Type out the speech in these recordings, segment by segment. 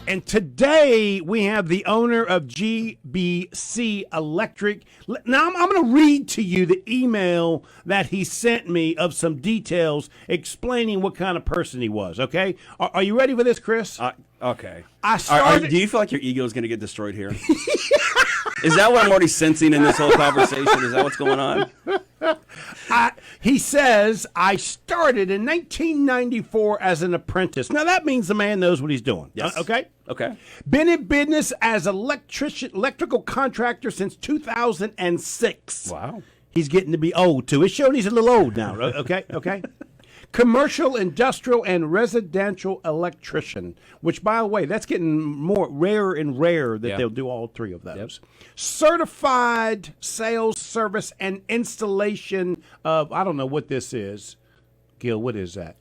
And today we have the owner of GBC Electric. Now I'm going to read to you the email that he sent me of some details explaining what kind of person he was. Okay, are you ready for this, Chris? Okay. Do you feel like your ego is going to get destroyed here? Is that what I'm already sensing in this whole conversation? Is that what's going on? He says, I started in 1994 as an apprentice. Now, that means the man knows what he's doing. Yes. Okay? Okay. Been in business as electrical contractor since 2006. Wow. He's getting to be old, too. It's showing he's a little old now. Okay? Okay? Commercial, industrial, and residential electrician, which, by the way, that's getting more rarer and rarer that they'll do all three of those. Yep. Certified sales, service, and installation of, I don't know what this is. Gil, what is that?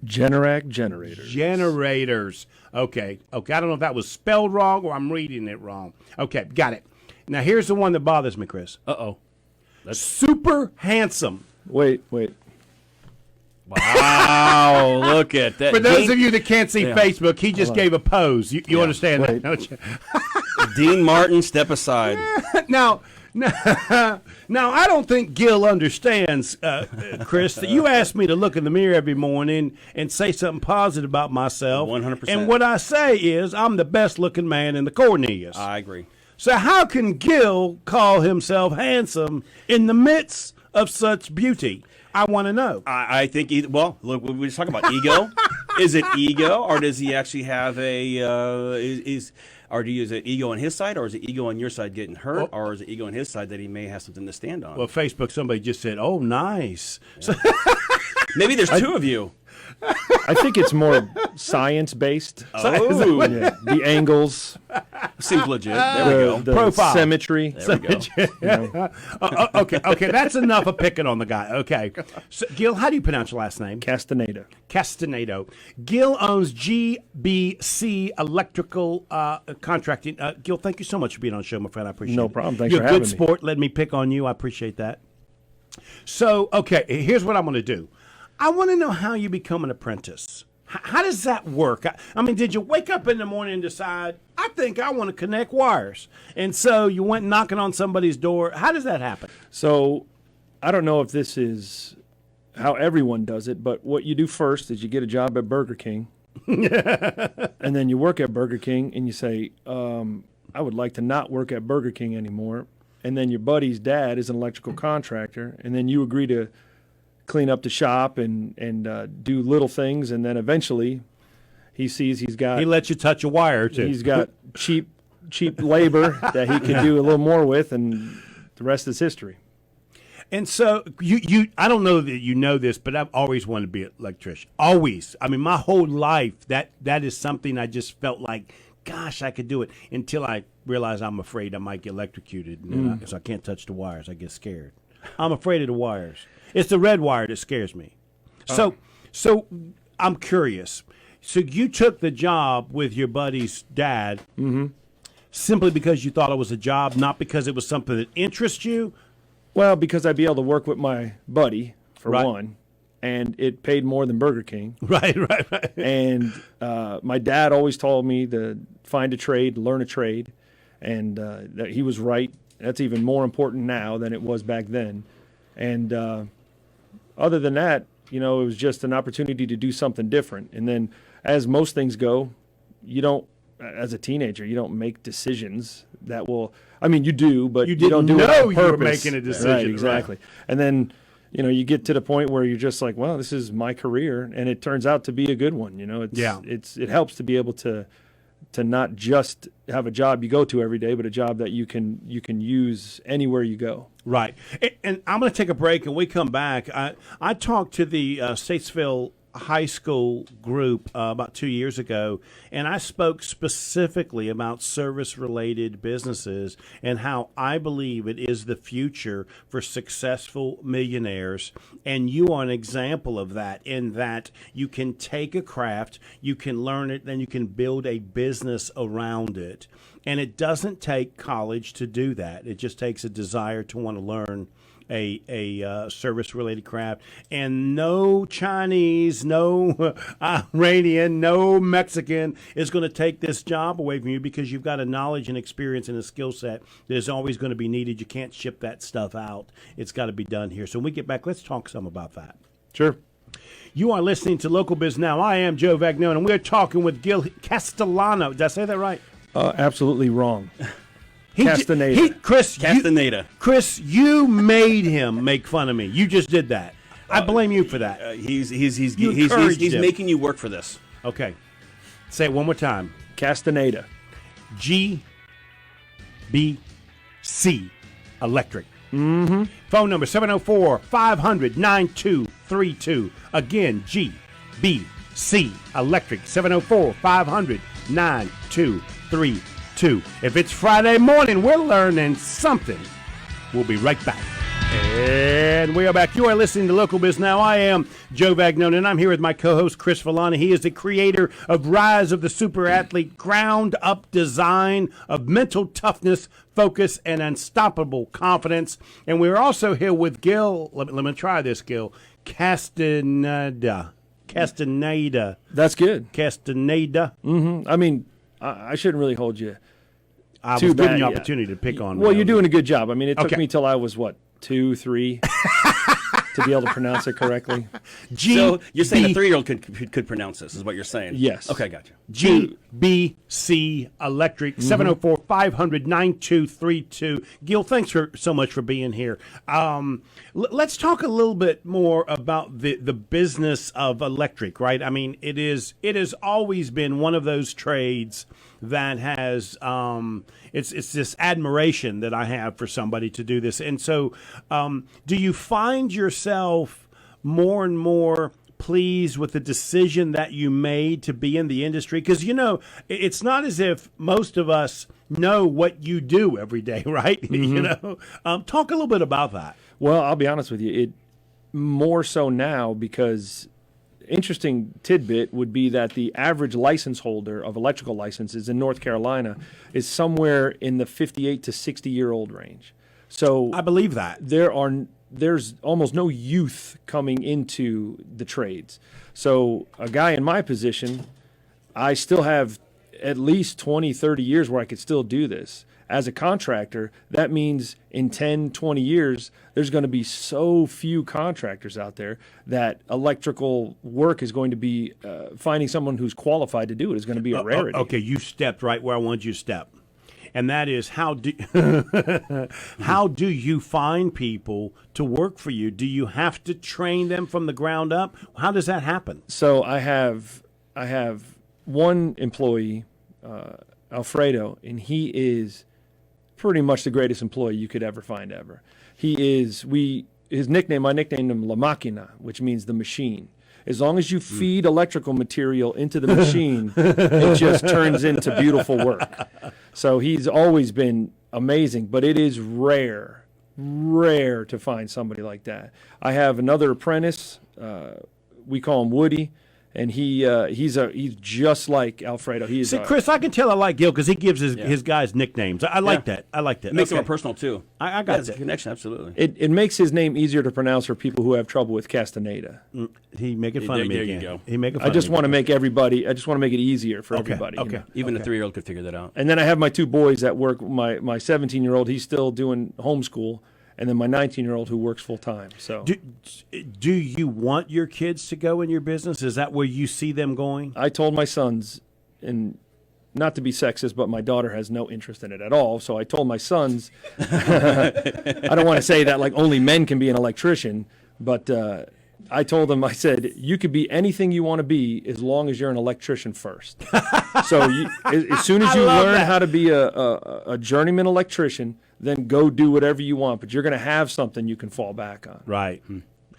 Generac generators. Generators. Okay. I don't know if that was spelled wrong or I'm reading it wrong. Okay, got it. Now, here's the one that bothers me, Chris. Uh-oh. That's super handsome. Wait. Wow, look at that. For those of you that can't see Facebook, he just gave a pose. You understand that, don't you? Dean Martin, step aside. Now, I don't think Gil understands, Chris, that you asked me to look in the mirror every morning and say something positive about myself. 100%. And what I say is I'm the best-looking man in the Cornelius. I agree. So how can Gil call himself handsome in the midst of such beauty? I want to know. I think, look, we just talking about ego. Is it ego, or does he actually have or do you use it ego on his side, or is it ego on your side getting hurt, or is it ego on his side that he may have something to stand on? Well, Facebook, somebody just said, oh, nice. Yeah. Maybe there's two of you. I think it's more science-based. Oh. Yeah. The angles. Seems legit. There we go. The profile. Symmetry. There we go. Okay, that's enough of picking on the guy. Okay. So, Gil, how do you pronounce your last name? Castaneda. Castaneda. Gil owns GBC Electrical Contracting. Gil, thank you so much for being on the show, my friend. I appreciate it. No problem. Thanks You're for a having good me. sport. Let me pick on you. I appreciate that. So, okay, here's what I'm going to do. I want to know how you become an apprentice. How does that work? I mean, did you wake up in the morning and decide, I think I want to connect wires? And so you went knocking on somebody's door. How does that happen? So I don't know if this is how everyone does it, but what you do first is you get a job at Burger King. And then you work at Burger King and you say, I would like to not work at Burger King anymore. And then your buddy's dad is an electrical contractor. And then you agree to clean up the shop and do little things, and then eventually he sees he lets you touch a wire too. He's got cheap labor that he can do a little more with, and the rest is history. And so you I don't know that you know this, but I've always wanted to be an electrician. Always. I mean, my whole life that is something I just felt like, gosh, I could do it, until I realized I'm afraid I might get electrocuted, and so I can't touch the wires. I get scared. I'm afraid of the wires. It's the red wire that scares me. So I'm curious. So you took the job with your buddy's dad simply because you thought it was a job, not because it was something that interests you? Well, because I'd be able to work with my buddy, for one, and it paid more than Burger King. Right. And my dad always told me to find a trade, learn a trade, and that he was right. That's even more important now than it was back then. And other than that, it was just an opportunity to do something different. And then, as most things go, you don't, as a teenager, you don't make decisions that will, I mean, you do, but you don't do it on you were purpose. making a decision. Right, exactly. Right. And then, you get to the point where you're just like, well, this is my career, and it turns out to be a good one. It helps to be able to not just have a job you go to every day, but a job that you can use anywhere you go. Right. And I'm going to take a break, and we come back. I talked to the Statesville High School group about 2 years ago, and I spoke specifically about service-related businesses and how I believe it is the future for successful millionaires. And you are an example of that, in that you can take a craft, you can learn it, then you can build a business around it. And it doesn't take college to do that. It just takes a desire to want to learn a service related craft, and no Chinese, no Iranian, no Mexican is going to take this job away from you, because you've got a knowledge and experience and a skill set that is always going to be needed. You can't ship that stuff out. It's got to be done here. So when we get back, let's talk some about that. Sure. You are listening to Local Biz Now. I am Joe Vagnone, and we're talking with Gil Castellano. Did I say that right? Absolutely wrong. Castaneda. Castaneda. Chris, you made him make fun of me. You just did that. I blame you for that. He's encouraged him. making you work for this. Okay. Say it one more time. Castaneda. GBC Electric. Mm-hmm. Phone number 704-500-9232. Again, GBC Electric, 704-500-9232. If it's Friday morning, we're learning something. We'll be right back. And we are back. You are listening to Local Biz Now. I am Joe Vagnone, and I'm here with my co-host, Chris Villani. He is the creator of Rise of the Super Athlete, ground-up design of mental toughness, focus, and unstoppable confidence. And we're also here with Gil. Let me try this, Gil. Castaneda. That's good. Castaneda. Mm-hmm. I mean, I shouldn't really hold you. I was too giving bad, you yeah. opportunity to pick on me. Well, you're doing a good job. I mean, it took Okay. me till I was, 2, 3, to be able to pronounce it correctly. So you're saying a 3-year-old could pronounce this, is what you're saying? Yes. Okay, gotcha. GBC Electric, 704-500-9232. Gil, thanks so much for being here. Let's talk a little bit more about the business of electric, right? I mean, it has always been one of those trades that has it's this admiration that I have for somebody to do this. And so do you find yourself more and more pleased with the decision that you made to be in the industry? Because, it's not as if most of us know what you do every day, right? Mm-hmm. Talk a little bit about that. Well, I'll be honest with you. It more so now, because interesting tidbit would be that the average license holder of electrical licenses in North Carolina is somewhere in the 58 to 60-year-old range. So I believe that. There's almost no youth coming into the trades. So a guy in my position, I still have at least 20, 30 years where I could still do this. As a contractor, that means in 10, 20 years, there's going to be so few contractors out there that electrical work is going to be, finding someone who's qualified to do it is going to be a rarity. Okay, you stepped right where I wanted you to step. And that is, how do you find people to work for you? Do you have to train them from the ground up? How does that happen? So I have one employee, Alfredo, and he is pretty much the greatest employee you could ever find ever. His nickname, I nicknamed him La Máquina, which means the machine. As long as you feed electrical material into the machine, it just turns into beautiful work. So he's always been amazing, but it is rare to find somebody like that. I have another apprentice, we call him Woody, and he's just like Alfredo. See, Chris, I can tell I like Gil because he gives his guys nicknames. I like that. I like that. It makes it more personal, too. I got it's a that. connection, absolutely. It makes his name easier to pronounce for people who have trouble with Castaneda. He making fun of me there again. you go. He making fun I just of me. want to make it easier for everybody. Okay. Even a 3-year-old could figure that out. And then I have my two boys that work. My 17-year-old, he's still doing homeschool, and then my 19-year-old who works full time. So, do you want your kids to go in your business? Is that where you see them going? I told my sons, and not to be sexist, but my daughter has no interest in it at all. So I told my sons, I don't want to say that like only men can be an electrician, but I told them, I said, you could be anything you want to be as long as you're an electrician first. So as soon as you learn how to be a journeyman electrician, then go do whatever you want. But you're going to have something you can fall back on. Right.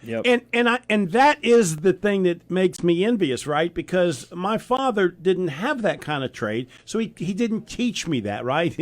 Yep. And that is the thing that makes me envious, right? Because my father didn't have that kind of trade, so he didn't teach me that, right?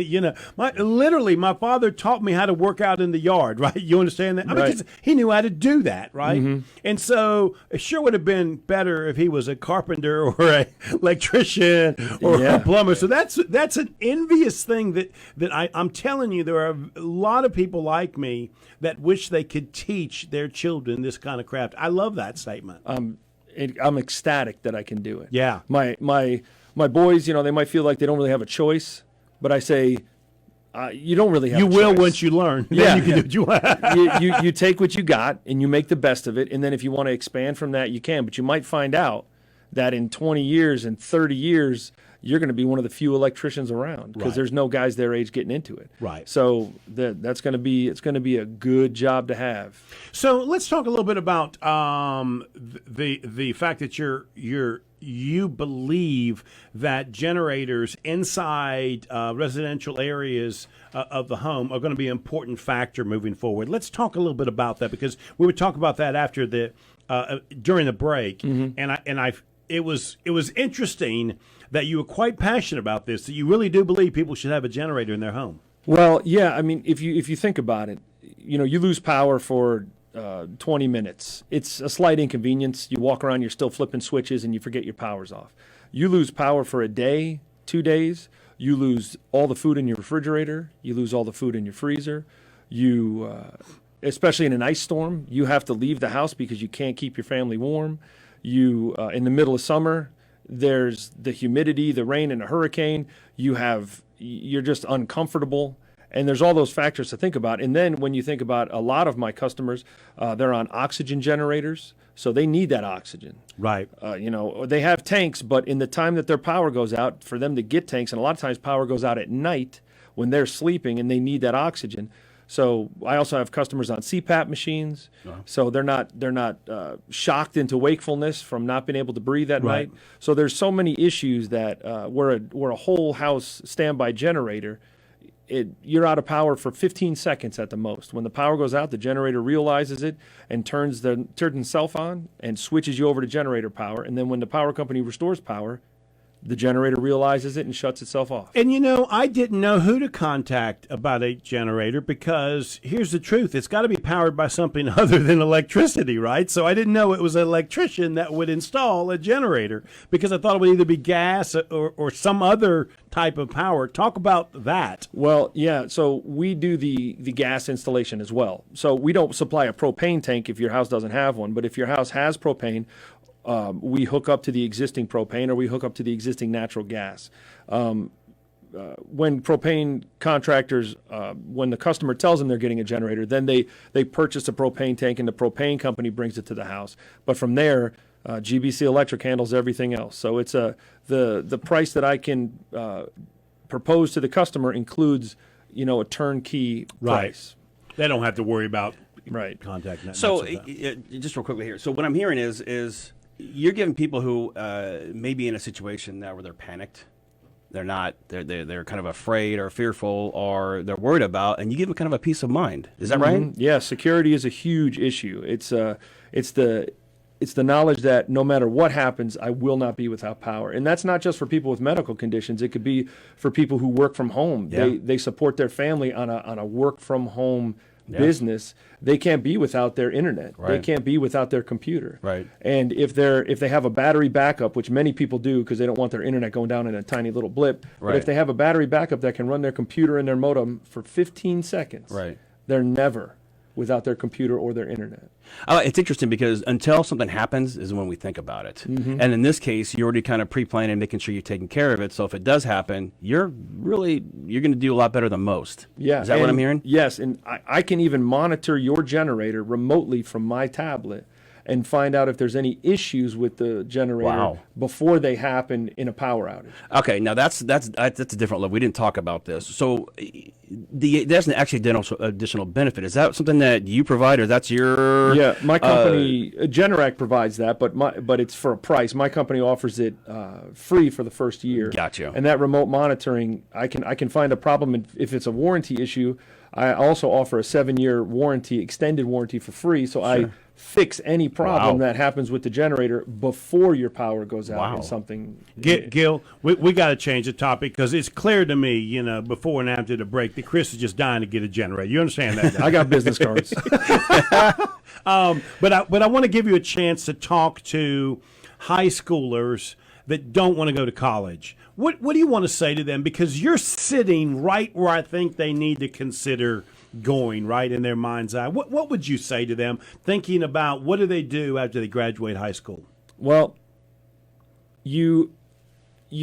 My father taught me how to work out in the yard, right? You understand that? I mean, Right. 'cause he knew how to do that, right? And so it sure would have been better if he was a carpenter or a electrician or Yeah. a plumber. So that's an envious thing that I'm telling you, there are a lot of people like me that wish they could teach their children this kind of craft. I love that statement. I'm ecstatic that I can do it. Yeah. My boys, they might feel like they don't really have a choice, but I say, you don't really have You a will choice. once you learn. Yeah. Then you can do what you want. you take what you got and you make the best of it, and then if you want to expand from that, you can. But you might find out that in 20 years and 30 years, you're going to be one of the few electricians around because Right. there's no guys their age getting into it. Right. So it's going to be a good job to have. So let's talk a little bit about the fact that you believe that generators inside residential areas of the home are going to be an important factor moving forward. Let's talk a little bit about that because we would talk about that after during the break, it was interesting that you were quite passionate about this. That you really do believe people should have a generator in their home. Well, yeah. I mean, if you think about it, you lose power for 20 minutes. It's a slight inconvenience. You walk around, you're still flipping switches, and you forget your power's off. You lose power for a day, 2 days. You lose all the food in your refrigerator. You lose all the food in your freezer. You, especially in an ice storm, you have to leave the house because you can't keep your family warm. You, in the middle of summer, there's the humidity, the rain, and a hurricane. You're just uncomfortable. And there's all those factors to think about. And then when you think about a lot of my customers, they're on oxygen generators, so they need that oxygen. Right. They have tanks, but in the time that their power goes out, for them to get tanks, and a lot of times power goes out at night when they're sleeping and they need that oxygen. So I also have customers on CPAP machines, so they're not shocked into wakefulness from not being able to breathe at Right. night. So there's so many issues that where a whole house standby generator, you're out of power for 15 seconds at the most. When the power goes out, the generator realizes it and turns itself on and switches you over to generator power. And then when the power company restores power, the generator realizes it and shuts itself off. And I didn't know who to contact about a generator because here's the truth. It's got to be powered by something other than electricity, right? So I didn't know it was an electrician that would install a generator because I thought it would either be gas or some other type of power. Talk about that. Well, yeah, so we do the gas installation as well. So we don't supply a propane tank if your house doesn't have one, but if your house has propane, we hook up to the existing propane or we hook up to the existing natural gas. When propane contractors, when the customer tells them they're getting a generator, then they purchase a propane tank and the propane company brings it to the house. But from there, GBC Electric handles everything else. So it's the price that I can propose to the customer includes, a turnkey price. They don't have to worry about Right. contacting that. So, That's okay. just real quickly here. So, what I'm hearing is you're giving people who may be in a situation now where they're panicked, they're kind of afraid or fearful or they're worried about, and you give them kind of a peace of mind. Is that right? Yeah, security is a huge issue. It's the knowledge that no matter what happens, I will not be without power. And that's not just for people with medical conditions. It could be for people who work from home. Yeah. They support their family on a work from home business. They can't be without their internet. Right. They can't be without their computer. Right. And if they have a battery backup, which many people do because they don't want their internet going down in a tiny little blip, but Right. if they have a battery backup that can run their computer and their modem for 15 seconds, Right. they're never without their computer or their internet. It's interesting because until something happens is when we think about it. Mm-hmm. And in this case, you're already kind of pre-planning and making sure you're taking care of it. So if it does happen, you're going to do a lot better than most. Yeah. Is that what I'm hearing? Yes, and I can even monitor your generator remotely from my tablet and find out if there's any issues with the generator Wow. before they happen in a power outage. Okay, now that's a different level. We didn't talk about this. So that's actually additional benefit. Is that something that you provide, or that's your? Yeah, my company Generac provides that, but it's for a price. My company offers it free for the first year. Gotcha. And that remote monitoring, I can find a problem, and if it's a warranty issue, I also offer a 7-year warranty, extended warranty for free. So I fix any problem Wow. that happens with the generator before your power goes out Wow. and something. Gil, we got to change the topic because it's clear to me, before and after the break, that Chris is just dying to get a generator. You understand that? I got business cards. But I want to give you a chance to talk to high schoolers that don't want to go to college. What do you want to say to them? Because you're sitting right where I think they need to consider going, right, in their mind's eye. What would you say to them thinking about what do they do after they graduate high school? Well, you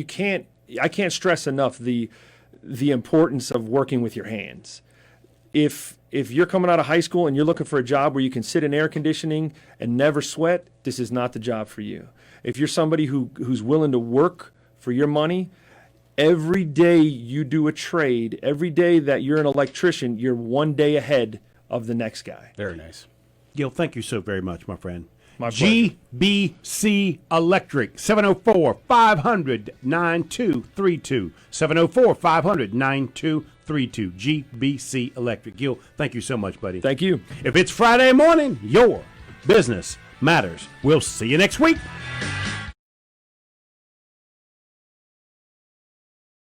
can't. I can't stress enough the importance of working with your hands. If you're coming out of high school and you're looking for a job where you can sit in air conditioning and never sweat, this is not the job for you. If you're somebody who's willing to work for your money, every day you do a trade, every day that you're an electrician, you're one day ahead of the next guy. Very nice. Gil, thank you so very much, my friend. My pleasure. GBC Electric, 704-500-9232. 704-500-9232. GBC Electric. Gil, thank you so much, buddy. Thank you. If it's Friday morning, your business matters. We'll see you next week.